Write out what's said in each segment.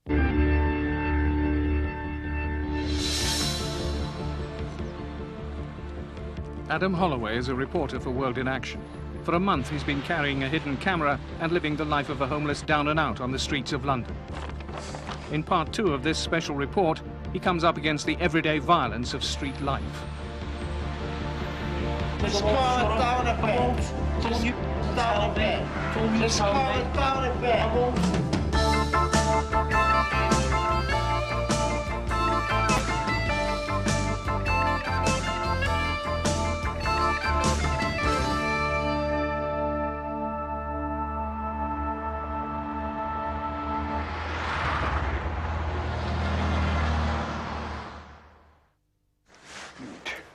Adam Holloway is a reporter for World in Action. For a month, he's been carrying a hidden camera and living the life of a homeless down and out on the streets of London. In part 2 of this special report, he comes up against the everyday violence of street life. Just calm down a bit. Just down a bit. Just calm down a bit.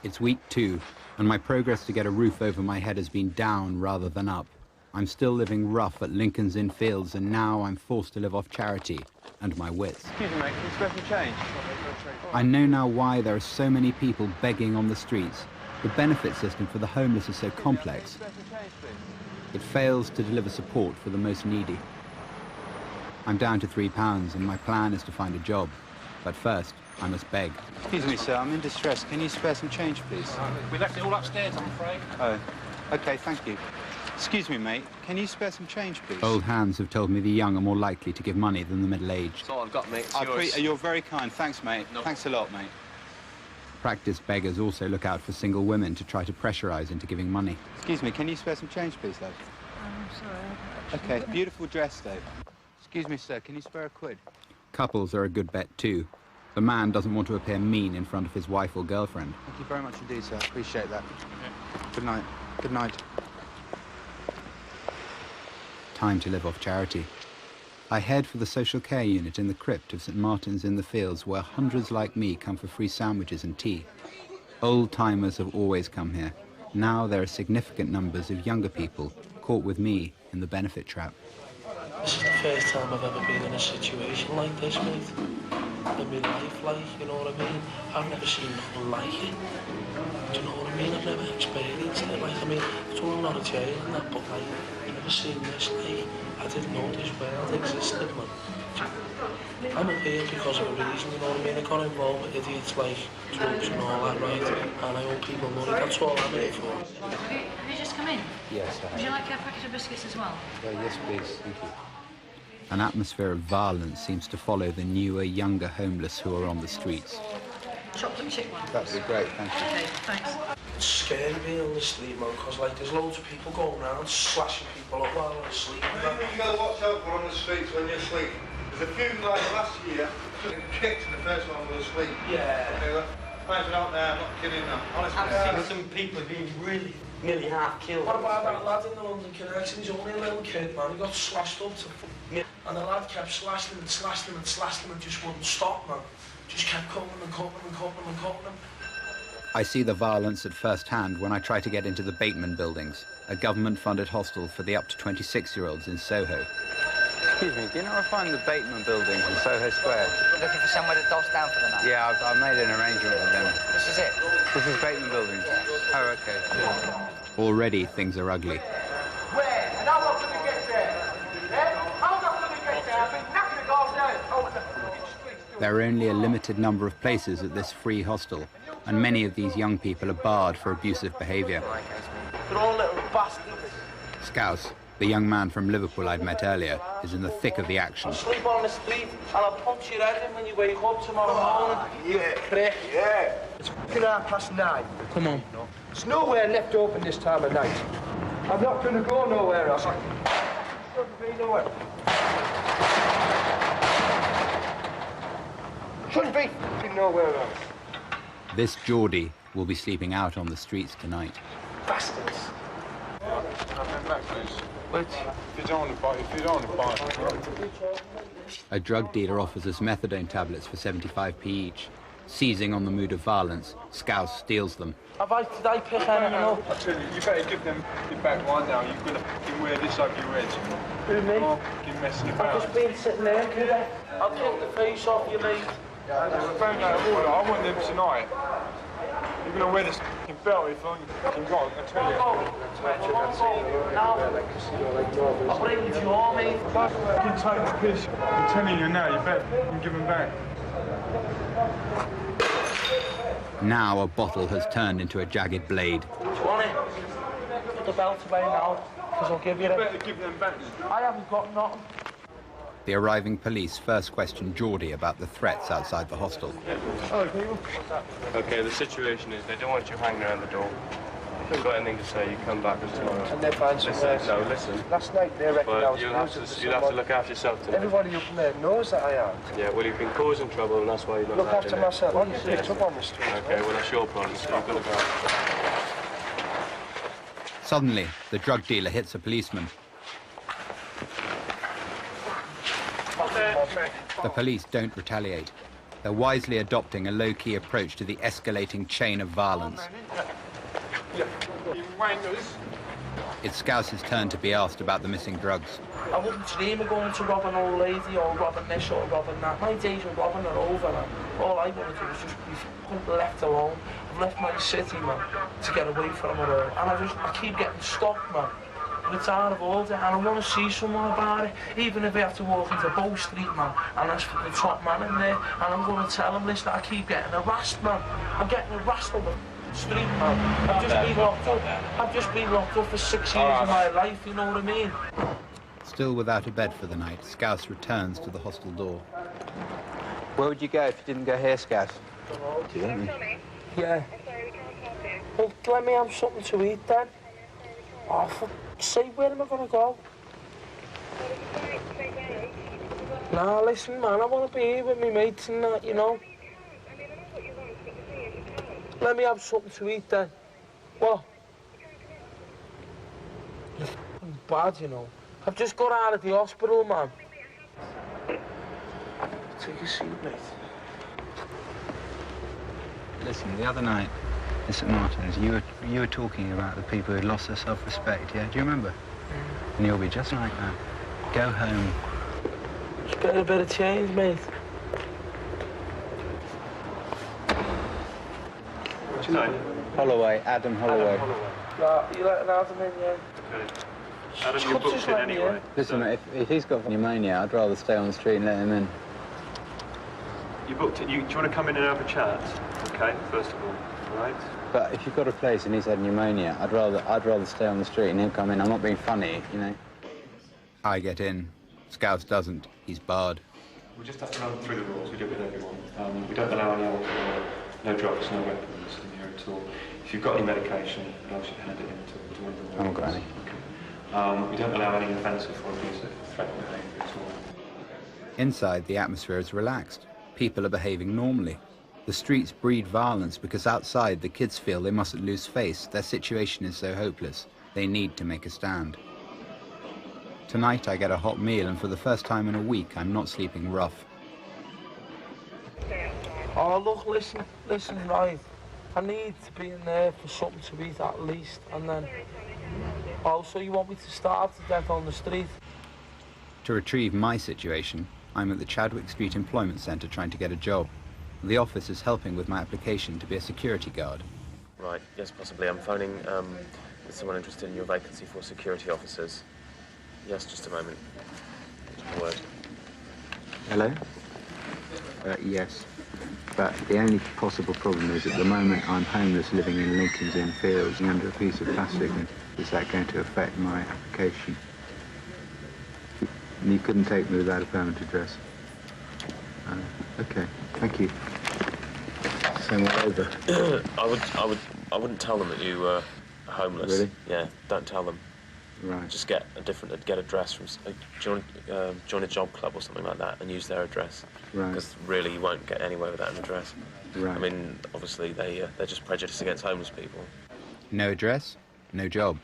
It's week 2, and my progress to get a roof over my head has been down rather than up. I'm still living rough at Lincoln's Inn Fields, and now I'm forced to live off charity and my wits. Excuse me, mate, can you spare some change? I know now why there are so many people begging on the streets. The benefit system for the homeless is so complex. It fails to deliver support for the most needy. I'm down to £3, and my plan is to find a job. But first, I must beg. Excuse me, sir, I'm in distress. Can you spare some change, please? We left it all upstairs, I'm afraid. Oh, OK, thank you. Excuse me, mate, can you spare some change, please? Old hands have told me the young are more likely to give money than the middle-aged. That's all I've got, mate. It's yours. You're very kind. Thanks, mate. No. Thanks a lot, mate. Practiced beggars also look out for single women to try to pressurise into giving money. Excuse me, can you spare some change, please, love? I'm sorry. OK, beautiful dress, though. Excuse me, sir, can you spare a quid? Couples are a good bet, too. The man doesn't want to appear mean in front of his wife or girlfriend. Thank you very much indeed, sir. Appreciate that. Yeah. Good night. Good night. Time to live off charity. I head for the social care unit in the crypt of St Martin's in the Fields, where hundreds like me come for free sandwiches and tea. Old-timers have always come here. Now there are significant numbers of younger people caught with me in the benefit trap. This is the first time I've ever been in a situation like this, mate. In my life, like, you know what I mean? I've never seen nothing like it. Do you know what I mean? I've never experienced it. Like, I mean, it's all not a jail and that, but like, I've never seen this. Like, I didn't know this world existed, man. I'm here because of a reason, you know what I mean? I got involved with idiots like drugs and all that, right? And I owe people money. That's all I'm here for. Have you just come in? Yes, Would you like a packet of biscuits as well? Yes, please. Thank you. An atmosphere of violence seems to follow the newer, younger homeless who are on the streets. Chocolate chip one. That'd be great, thank you. Okay, thanks. It's scary being on the street, man, because like there's loads of people going around slashing people up while they're asleep. You got to watch out for on the streets when you're asleep. There's a few like last year, kicked in the first one was asleep. Yeah. Imagine out there, I'm not kidding them. Honestly. I've seen some people being really nearly half killed. What about that lad in the London Connection? He's only a little kid, man. He got slashed up to and the lad kept slashing him and slashing him and slashing him and just wouldn't stop, man. Just kept cutting him and cutting him and cutting him and cutting him. I see the violence at first hand when I try to get into the Bateman buildings, a government-funded hostel for the up to 26-year-olds in Soho. Excuse me, do you know where I find the Bateman buildings in Soho Square? You're looking for somewhere to doss down for the night? Yeah, I've made an arrangement with them. This is it? This is Bateman buildings? Yeah. Oh, OK. Good. Already, things are ugly. Where? And how long can we get there? How long can we get there? I've been knocking the goals down. There are only a limited number of places at this free hostel, and many of these young people are barred for abusive behaviour. They're all little bastards. Scouse, the young man from Liverpool I'd met earlier, is in the thick of the action. I'll sleep on the street and I'll punch your head in when you wake up tomorrow morning. Yeah, Prick. yeah. It's fucking 9:30. Come on. There's nowhere left open this time of night. I'm not going to go nowhere else. Shouldn't be nowhere. Shouldn't be fucking nowhere else. This Geordie will be sleeping out on the streets tonight. Bastards. If you don't want to buy, A drug dealer offers us methadone tablets for 75p each. Seizing on the mood of violence, Scouse steals them. Did I pick anything up? I tell you, you better give them your back right now. You've got to fucking wear this over your head. Who, me? Oh, fucking messing I've about. just been sitting there, could I? I'll kick the face off you, mate. I want them tonight. You're going to wear this fucking belt if I fucking got, I tell you. I'll bring you to your mate. You take the piss. I'm telling you now, you better give them back. Now a bottle has turned into a jagged blade. Do you want it? Put the belt away now, because I'll give you it. You better give them back. I haven't got nothing. The arriving police first question Geordie about the threats outside the hostel. Oh, people. Okay, the situation is they don't want you hanging around the door. If you've got anything to say, you come back tomorrow. And they find somewhere. No, listen. Last night they reckoned I But was you'll have to look after yourself tonight. Everybody up there knows that I am. Yeah, well, you've been causing trouble, and that's why you're not Look allowed after in myself. I get picked up on the street. Okay, well, that's your problem, so you've got to go. Suddenly, the drug dealer hits a policeman. The police don't retaliate. They're wisely adopting a low-key approach to the escalating chain of violence. It's Scouse's turn to be asked about the missing drugs. I wouldn't dream of going to rob an old lady or robbing this or robbing that. My days of robbing are over, man. All I want to do is just be left alone. I've left my city, man, to get away from it all. And I keep getting stuck, man. And it's out of order, and I want to see someone about it, even if I have to walk into Bow Street, man, and ask for the top man in there, and I'm going to tell him this, that I keep getting harassed, man. I'm getting harassed on the street, man. I've just been locked up for 6 years of my life, you know what I mean? Still without a bed for the night, Scouse returns to the hostel door. Where would you go if you didn't go here, Scouse? Do you want me? Yeah. Well, let me have something to eat then. Oh, for fuck's sake, where am I going to go? Nah, listen, man, I want to be here with my mates and that, you know. Let me have something to eat then. What? You're f***ing bad, you know. I've just got out of the hospital, man. Take a seat, mate. Listen, the other night in St Martin's, you were talking about the people who lost their self-respect, yeah? Do you remember? And you'll be just like that. Go home. Just get a bit of change, mate. What's your name? Holloway, Adam Holloway. Yeah, you letting Adam in, yeah? Okay. Adam, you're booked in anyway. Listen, mate, if he's got pneumonia, I'd rather stay on the street and let him in. You booked it. Do you want to come in and have a chat? Okay, first of all, right? But if you've got a place and he's had pneumonia, I'd rather stay on the street and he'll come in. I'm not being funny, you know. I get in. Scouse doesn't. He's barred. We just have to run through the rules. We do it with everyone. We don't allow any alcohol, no drugs, no weapons in here at all. If you've got any medication, I'd ask you to hand it in to one of the... I haven't got any. Okay. We don't allow any offensive or abusive, threatening behaviour at all. Inside, the atmosphere is relaxed. People are behaving normally. The streets breed violence because outside the kids feel they mustn't lose face. Their situation is so hopeless. They need to make a stand. Tonight I get a hot meal, and for the first time in a week I'm not sleeping rough. Oh, look, listen, right. I need to be in there for something to eat at least, and then... Oh, so you want me to starve to death on the street? To retrieve my situation, I'm at the Chadwick Street Employment Centre trying to get a job. The office is helping with my application to be a security guard. Right, yes, possibly. I'm phoning with someone interested in your vacancy for security officers. Yes, just a moment. Just a word. Hello? Yes. But the only possible problem is at the moment I'm homeless living in Lincoln's Inn Fields under a piece of plastic. Is that going to affect my application? You couldn't take me without a permanent address. Okay, thank you. Same all over. I wouldn't tell them that you were homeless. Really? Yeah, don't tell them. Right. Just get a address from. Join a job club or something like that and use their address. Right. Because really you won't get anywhere without an address. Right. I mean, obviously they're just prejudiced against homeless people. No address, no job.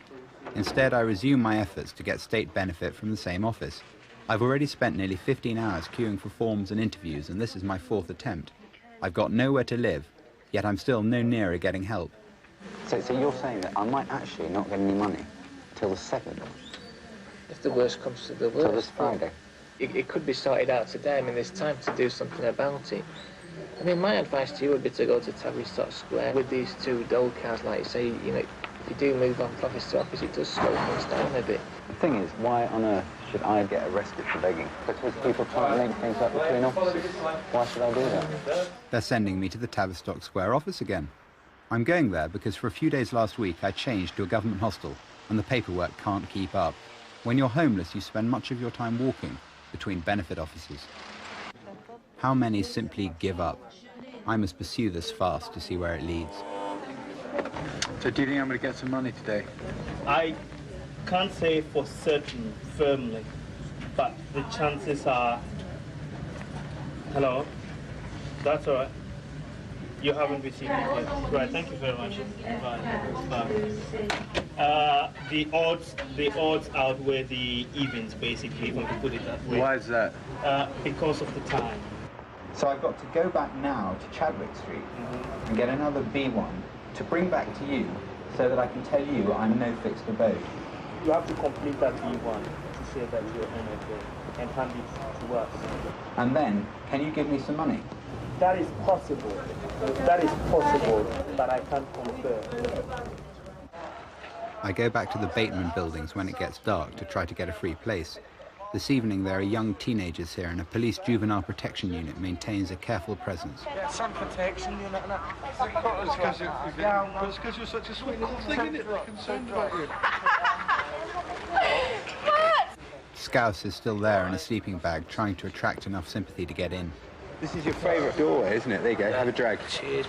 Instead, I resume my efforts to get state benefit from the same office. I've already spent nearly 15 hours queuing for forms and interviews, and this is my 4th attempt. I've got nowhere to live, yet I'm still no nearer getting help. So you're saying that I might actually not get any money till the 7th? If the worst comes to the worst. Till this Friday? It could be sorted out today. I mean, there's time to do something about it. I mean, my advice to you would be to go to Tavistock Square with these 2 dole cars, like you say, you know, if you do move on from office to office, it does slow things down a bit. The thing is, why on earth should I get arrested for begging? Because people try to link things up between offices. Why should I do that? They're sending me to the Tavistock Square office again. I'm going there because for a few days last week I changed to a government hostel and the paperwork can't keep up. When you're homeless, you spend much of your time walking between benefit offices. How many simply give up? I must pursue this fast to see where it leads. So do you think I'm going to get some money today? I can't say for certain, firmly, but the chances are... Hello? That's all right. You haven't received it yet. Right, thank you very much. Bye. The odds outweigh the evens, basically, if I could put it that way. Why is that? Because of the time. So I've got to go back now to Chadwick Street and get another B1 to bring back to you so that I can tell you I'm no fixed abode. You have to complete that B1 to say that you're NFA and hand it to us. And then, can you give me some money? That is possible. That is possible, but I can't confirm. I go back to the Bateman buildings when it gets dark to try to get a free place. This evening there are young teenagers here and a police juvenile protection unit maintains a careful presence. Yeah, some protection unit, innit? It's because you're such a sweet little thing, isn't it? They're concerned about you. Scouse is still there in a sleeping bag trying to attract enough sympathy to get in. This is your favourite doorway, isn't it? There you go, have a drag. Cheers.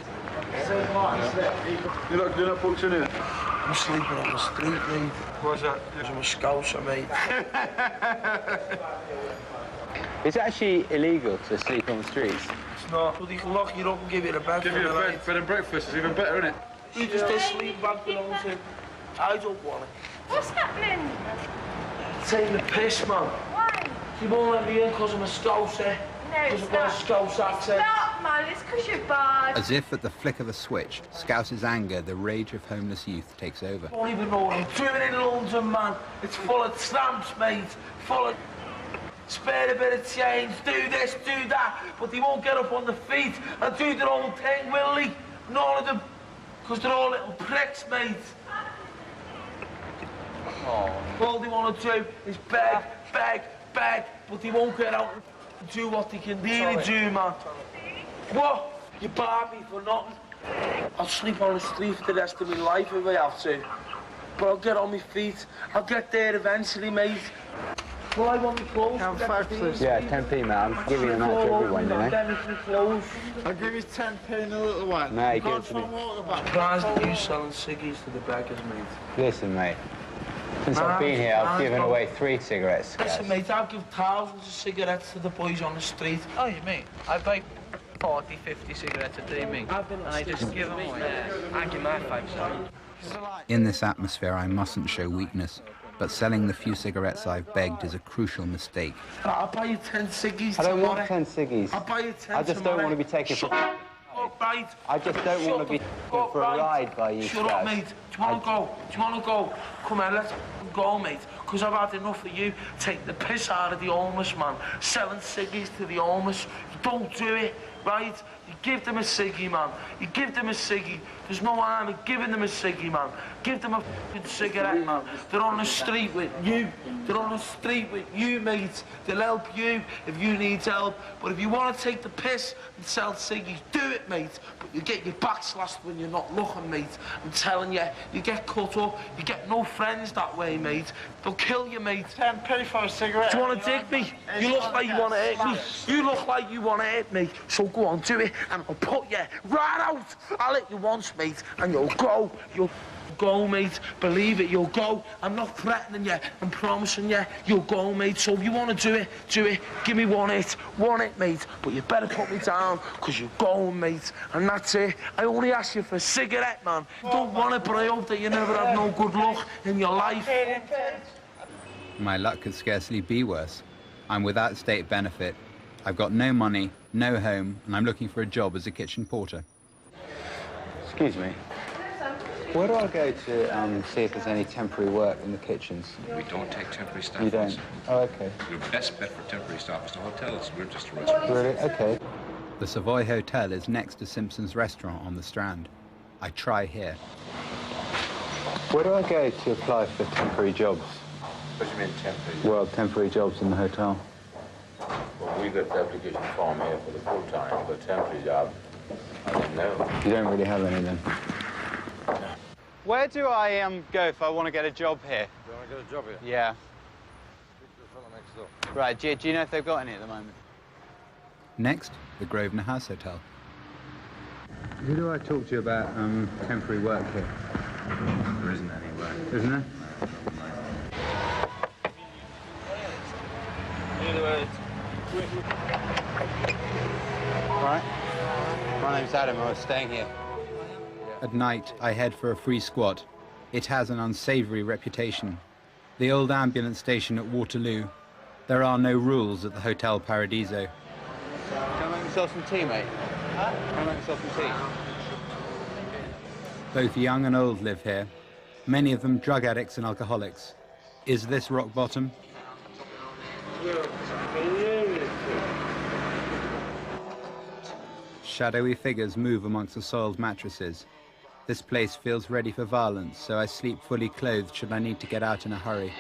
You're not booked in here? I'm sleeping on the street, mate. Why's that? Because I'm a Scouser, mate. It's actually illegal to sleep on the streets. It's not. Well, they can lock you up and give you a bed Give for you the a night. bed and breakfast, it's even better, isn't it? You just a sleep bag belongs to. I don't want it. What's happening? Taking the piss, man. Why? You won't let me in because I'm a Scouser. No, it's I've got a not. Scouse accent. Stop, man. It's because you're bad. As if at the flick of a switch, Scouse's anger, the rage of homeless youth, takes over. I don't even know what I'm doing in London, man. It's full of tramps, mate. Full of... Spare a bit of change, do this, do that. But they won't get up on their feet and do their own thing, will they? None of them. Because they're all little pricks, mate. Oh. All they want to do is beg, beg, beg. But they won't get out and do what they can really do, man. What? You bar me for nothing. I'll sleep on the street for the rest of my life if I have to. But I'll get on my feet. I'll get there eventually, mate. Well, I want me clothes. Have 5 please. Yeah, 10p, man. I'm giving you that to everyone, you know. Get me some clothes. I'll give you 10p in a little while. No, you Can't give it to me. find water back. Surprised that you selling ciggies to the beggars, mate. Listen, mate. Since I've been here, I've given away 3 cigarettes. Listen, mate, I'll give thousands of cigarettes to the boys on the street. Oh, you mean? I buy 40, 50 cigarettes a day, mate. And I just give them away. Yeah. I give my 5 cents. In this atmosphere, I mustn't show weakness, but selling the few cigarettes I've begged is a crucial mistake. I'll buy you 10 ciggies I don't tomorrow. want 10 ciggies. I'll buy you 10 I just don't want to be taken for... Right. I just don't want to be taken for a ride by you, Shut up, mate. Do you want to go? Do you want to go? Come on, let's go, mate. Because I've had enough of you taking the piss out of the homeless, man. Selling ciggies to the homeless. You don't do it, right? You give them a ciggy, man. You give them a ciggy. There's no harm in giving them a ciggy, man. Give them a f***ing cigarette, man. They're on the street with you. They're on the street with you, mate. They'll help you if you need help. But if you want to take the piss and sell ciggies, do it, mate. But you get your back slashed when you're not looking, mate. I'm telling you, you get cut up. You get no friends that way, mate. They'll kill you, mate. 10p for a cigarette. Do you want to dig me? You look like you want to hit me. You look like you want to hit me. So go on, do it, and I'll put you right out. I'll hit you once, mate, and you'll go. You'll go, mate. Believe it, you'll go. I'm not threatening you. I'm promising you, you'll go, mate. So if you want to do it, do it. Give me one hit, mate. But you better put me down, because you're going, mate. And that's it. I only ask you for a cigarette, man. You don't want it, but I hope that you never have no good luck in your life. My luck could scarcely be worse. I'm without state benefit. I've got no money, no home, and I'm looking for a job as a kitchen porter. Excuse me. Where do I go to see if there's any temporary work in the kitchens? We don't take temporary staff. You don't? Oh, okay. Your best bet for temporary staff is to hotels. We're just a restaurant. Really? Okay. The Savoy Hotel is next to Simpson's restaurant on the Strand. I try here. Where do I go to apply for temporary jobs? What do you mean temporary? Well, temporary jobs in the hotel. Well, we got the application form here for the full-time, but temporary job, I don't know. You don't really have any then? Where do I go if I want to get a job here? Do you want to get a job here? Yeah. Speak to the fellow next door. Right, do you know if they've got any at the moment? Next, the Grosvenor House Hotel. Who do I talk to about temporary work here? There isn't any work. Isn't there? Right. My name's Adam. I was staying here. At night, I head for a free squat. It has an unsavoury reputation. The old ambulance station at Waterloo. There are no rules at the Hotel Paradiso. Can I make myself some tea, mate? Huh? Can I make myself some tea? Both young and old live here. Many of them drug addicts and alcoholics. Is this rock bottom? Shadowy figures move amongst the soiled mattresses. This place feels ready for violence, so I sleep fully clothed should I need to get out in a hurry.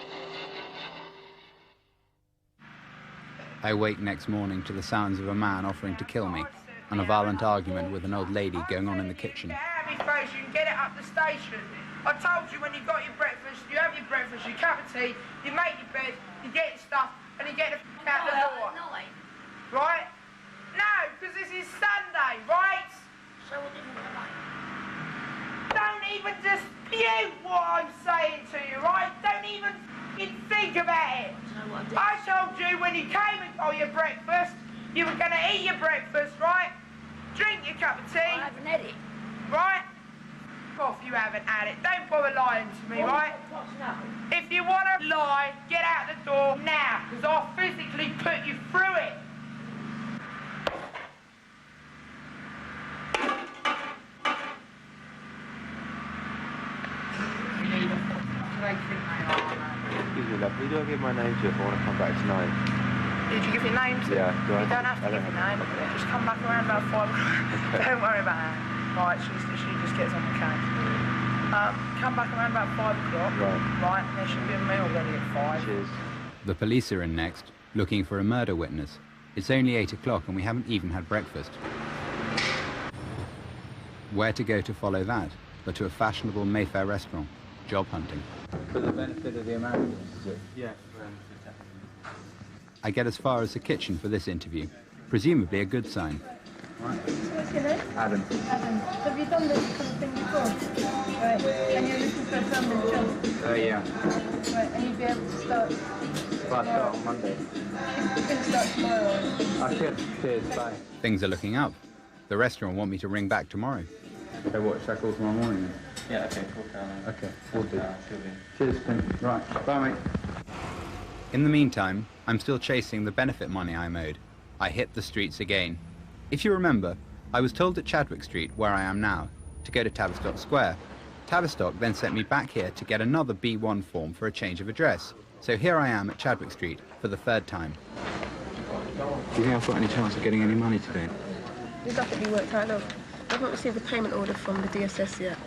I wake next morning to the sounds of a man offering to kill me, and a violent argument with an old lady going on in the kitchen. You can get it up the station. I told you when you got your breakfast, you have your breakfast, your cup of tea, you make your bed, you get your stuff, and you get the f*** out the door. Right? No, because this is Sunday, right? So what do you want? Don't even dispute what I'm saying to you, right? Don't even think about it. I told you when you came and got your breakfast, you were going to eat your breakfast, right? Drink your cup of tea. I haven't had it. Right? Off, you haven't had it. Don't bother lying to me, right? If you want to lie, get out the door now, because I'll physically put you through it. Excuse me, love, who do I give my name to if I want to come back tonight? Did you give your name to? Yeah, do I? You don't have to give your name. Just come back around about 5 o'clock. Don't worry about that. Right, she just gets on the case. Come back around about 5 o'clock. Right, and there should be a meal ready at 5. Cheers. The police are in next, looking for a murder witness. It's only 8 o'clock and we haven't even had breakfast. Where to go to follow that, but to a fashionable Mayfair restaurant, job hunting. For the benefit of the Americans, is it? Yeah. I get as far as the kitchen for this interview, presumably a good sign. Right. What's your name? Adam. Adam. Have you done this kind of thing before? Right. And you're looking for a permanent job? Yeah. Right. And you'd be able to start If I start on Monday. You can start tomorrow. I could. Cheers, bye. Things are looking up. The restaurant want me to ring back tomorrow. So what, should I call tomorrow morning then? Yeah, okay, cool, Caroline. Okay, we'll do. She'll be. Cheers, Tim. Right, bye, mate. In the meantime, I'm still chasing the benefit money I'm owed. I hit the streets again. If you remember, I was told at Chadwick Street, where I am now, to go to Tavistock Square. Tavistock then sent me back here to get another B1 form for a change of address. So here I am at Chadwick Street for the 3rd time. Do you think I've got any chance of getting any money today? It's definitely worked out. Look, I haven't received a payment order from the DSS yet.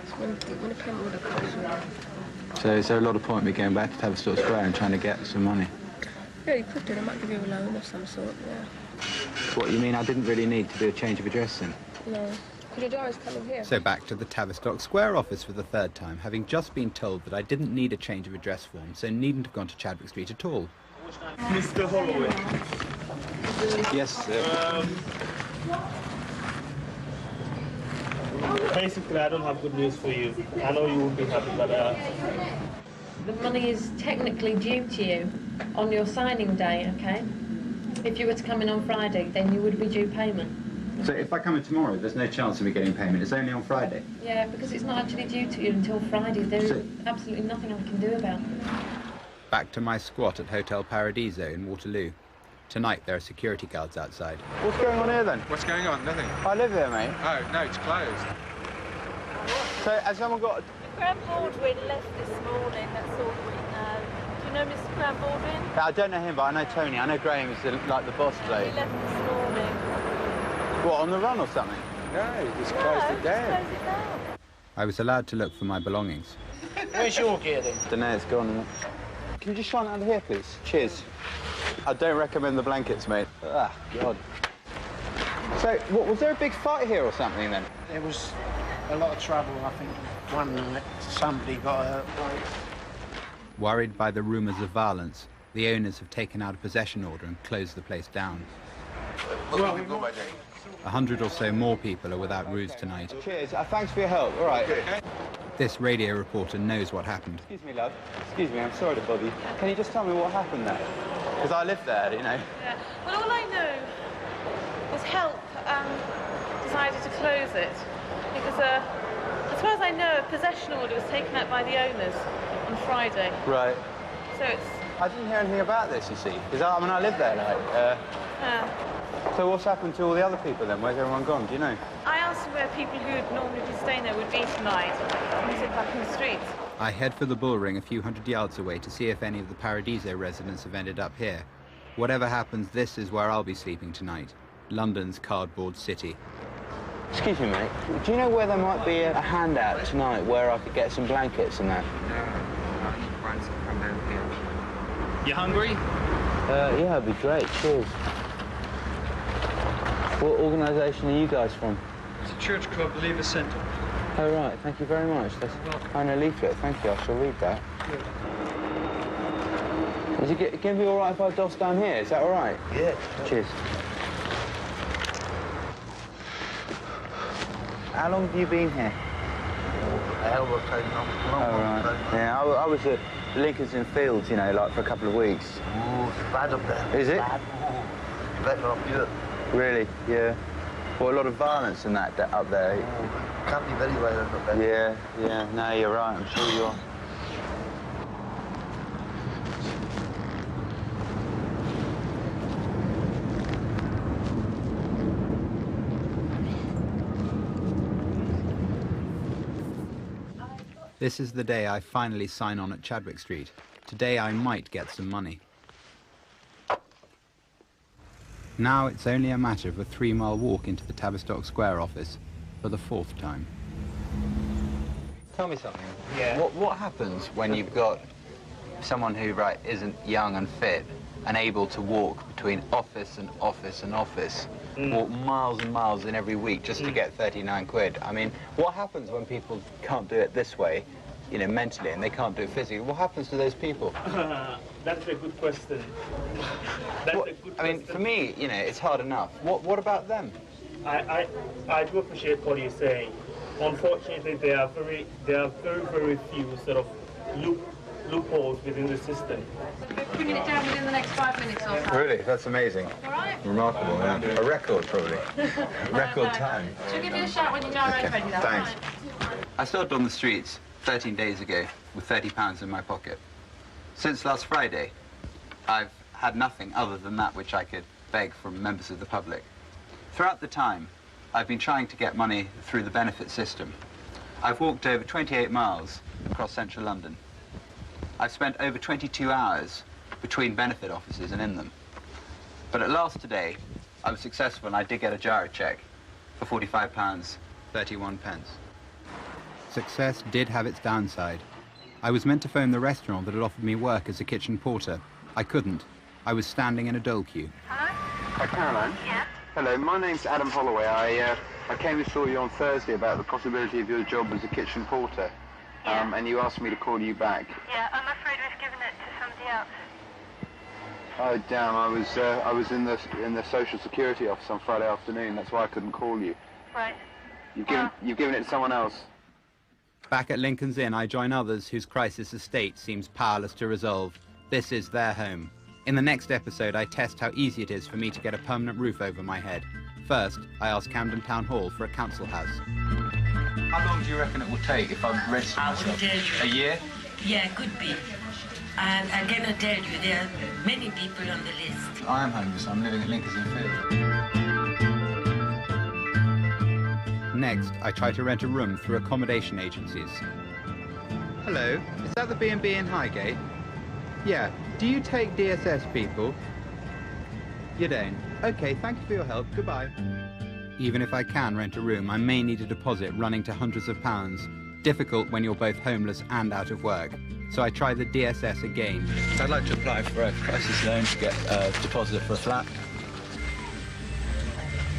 So when a payment order comes, So is there a lot of point in me going back to Tavistock Square and trying to get some money? yeah, you could do. They might give you a loan of some sort, yeah. What, you mean I didn't really need to do a change of address then? No. Because your diary's coming here. So back to the Tavistock Square office for the 3rd time, having just been told that I didn't need a change of address form, so needn't have gone to Chadwick Street at all. Mr. Holloway. Yes, sir. Basically, I don't have good news for you. I know you won't be happy, but the money is technically due to you on your signing day, okay? If you were to come in on Friday, then you would be due payment. So if I come in tomorrow, there's no chance of me getting payment. It's only on Friday. Yeah, because it's not actually due to you until Friday. There is absolutely nothing I can do about it. Back to my squat at Hotel Paradiso in Waterloo. Tonight there are security guards outside. What's going on here then? What's going on? Nothing. I live here, mate. Oh, no, it's closed. So has someone got... Graham Baldwin left this morning, that's all we know. Do you know Mr. Graham Baldwin? I don't know him, but I know Tony. I know Graham is like the boss bloke. He left this morning. What, on the run or something? No, he just closed it down. Close it down. I was allowed to look for my belongings. Where's your gear then? Don't know, it's gone. Can you just shine it under here, please? Cheers. I don't recommend the blankets, mate. Ah, God. So, what, was there a big fight here or something then? There was a lot of trouble. I think one night somebody got hurt. Worried by the rumours of violence, the owners have taken out a possession order and closed the place down. 100 or so more people are without roofs tonight. Cheers. Thanks for your help. All right. Okay. This radio reporter knows what happened. Excuse me, love. Excuse me, I'm sorry to bother you. Can you just tell me what happened there? Because I live there, you know. Yeah. Well, all I know was help decided to close it because, as far as I know, a possession order was taken out by the owners on Friday. Right. So it's... I didn't hear anything about this, you see. Because, I mean, I live there, like... So what's happened to all the other people then? Where's everyone gone? Do you know? I asked where people who would normally be staying there would be tonight, and he said back in the streets. I head for the bull ring a few hundred yards away to see if any of the Paradiso residents have ended up here. Whatever happens, this is where I'll be sleeping tonight. London's cardboard city. Excuse me, mate. Do you know where there might be a handout tonight where I could get some blankets and that? You hungry? Yeah, that'd be great. Cheers. What organisation are you guys from? It's a church club, the Lever Centre. Oh, right. Thank you very much. That's kind of leaflet. Thank you. I shall read that. Good. Is it going to be all right if I doss down here? Is that all right? Yeah. Cheers. How long have you been here? Long right. Yeah, I was at Lincoln's Inn Fields, you know, like for a couple of weeks. Oh, it's bad up there. Is it? Bad. Better up here. Really? Yeah. Well, a lot of violence and that up there. Oh, can't be very violent up there. Yeah, yeah. No, you're right. I'm sure you are. This is the day I finally sign on at Chadwick Street. Today I might get some money. Now it's only a matter of a 3-mile walk into the Tavistock Square office for the 4th time. Tell me something. Yeah. What happens when you've got someone who, right, isn't young and fit and able to walk between office and office and office, walk miles and miles in every week just to get 39 quid? I mean, what happens when people can't do it this way, you know, mentally, and they can't do it physically? What happens to those people? That's a good question. I mean, for me, you know, it's hard enough. What about them? I do appreciate what you're saying. Unfortunately, there are very few sort of loopholes within the system. We're bringing it down within the next 5 minutes or so. Really? That's amazing. All right. Remarkable, yeah. A record, probably. Record time. She'll give you a shout when you know I'm ready, though. Thanks. I started on the streets 13 days ago with £30 in my pocket. Since last Friday, I've had nothing other than that which I could beg from members of the public. Throughout the time, I've been trying to get money through the benefit system. I've walked over 28 miles across central London. I've spent over 22 hours between benefit offices and in them. But at last today, I was successful and I did get a gyro cheque for £45.31. Success did have its downside. I was meant to phone the restaurant that had offered me work as a kitchen porter. I couldn't. I was standing in a dole queue. Hello? Caroline? Yeah? Hello, my name's Adam Holloway. I came and saw you on Thursday about the possibility of your job as a kitchen porter. Yeah. And you asked me to call you back. Yeah, I'm afraid we've given it to somebody else. Oh damn! I was in the Social Security office on Friday afternoon. That's why I couldn't call you. Right. You've given it to someone else. Back at Lincoln's Inn, I join others whose crisis estate seems powerless to resolve. This is their home. In the next episode, I test how easy it is for me to get a permanent roof over my head. First, I ask Camden Town Hall for a council house. How long do you reckon it will take if I'm registered myself? I will tell you. A year? Yeah, could be. And I cannot tell you, there are many people on the list. I am homeless. I'm living at Lincoln's Inn Fields. Next, I try to rent a room through accommodation agencies. Hello, is that the B&B in Highgate? Yeah, do you take DSS people? You don't? Okay, thank you for your help, goodbye. Even if I can rent a room, I may need a deposit running to hundreds of pounds. Difficult when you're both homeless and out of work. So I try the DSS again. I'd like to apply for a crisis loan to get a deposit for a flat.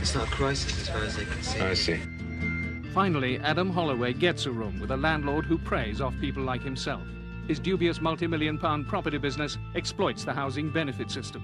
It's not a crisis as far as they can see. I see. Finally, Adam Holloway gets a room with a landlord who preys off people like himself. His dubious multi-million-pound property business exploits the housing benefit system.